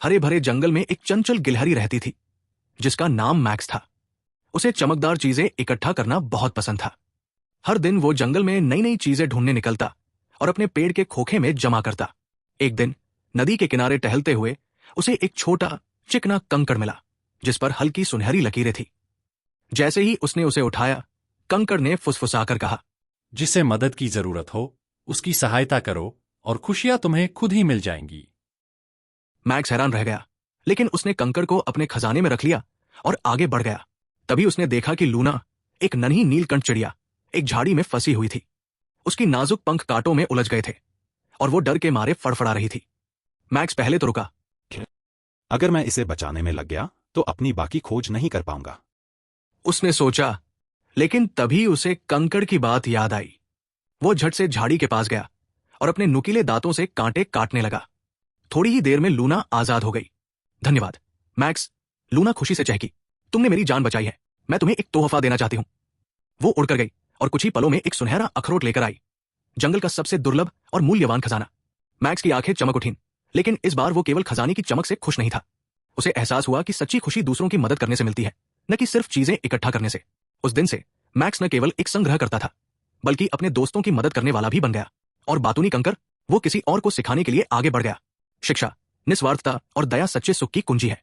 हरे भरे जंगल में एक चंचल गिलहरी रहती थी जिसका नाम मैक्स था। उसे चमकदार चीजें इकट्ठा करना बहुत पसंद था। हर दिन वो जंगल में नई नई चीजें ढूंढने निकलता और अपने पेड़ के खोखे में जमा करता। एक दिन नदी के किनारे टहलते हुए उसे एक छोटा चिकना कंकड़ मिला जिस पर हल्की सुनहरी लकीरें थी। जैसे ही उसने उसे उठाया, कंकड़ ने फुसफुसाकर कहा, जिसे मदद की जरूरत हो उसकी सहायता करो और खुशियां तुम्हें खुद ही मिल जाएंगी। मैक्स हैरान रह गया, लेकिन उसने कंकड़ को अपने खजाने में रख लिया और आगे बढ़ गया। तभी उसने देखा कि लूना, एक नन्ही नीलकंठ चिड़िया, एक झाड़ी में फंसी हुई थी। उसकी नाजुक पंख कांटों में उलझ गए थे और वो डर के मारे फड़फड़ा रही थी। मैक्स पहले तो रुका। अगर मैं इसे बचाने में लग गया तो अपनी बाकी खोज नहीं कर पाऊंगा, उसने सोचा। लेकिन तभी उसे कंकड़ की बात याद आई। वो झट से झाड़ी के पास गया और अपने नुकीले दांतों से कांटे काटने लगा। थोड़ी ही देर में लूना आजाद हो गई। धन्यवाद मैक्स, लूना खुशी से चहकी। तुमने मेरी जान बचाई है। मैं तुम्हें एक तोहफा देना चाहती हूं। वो उड़कर गई और कुछ ही पलों में एक सुनहरा अखरोट लेकर आई, जंगल का सबसे दुर्लभ और मूल्यवान खजाना। मैक्स की आंखें चमक उठीं, लेकिन इस बार वो केवल खजाने की चमक से खुश नहीं था। उसे एहसास हुआ कि सच्ची खुशी दूसरों की मदद करने से मिलती है, न कि सिर्फ चीजें इकट्ठा करने से। उस दिन से मैक्स न केवल एक संग्रह करता था, बल्कि अपने दोस्तों की मदद करने वाला भी बन गया। और बातूनी कंकर, वो किसी और को सिखाने के लिए आगे बढ़ गया। शिक्षा, निस्वार्थता और दया सच्चे सुख की कुंजी है।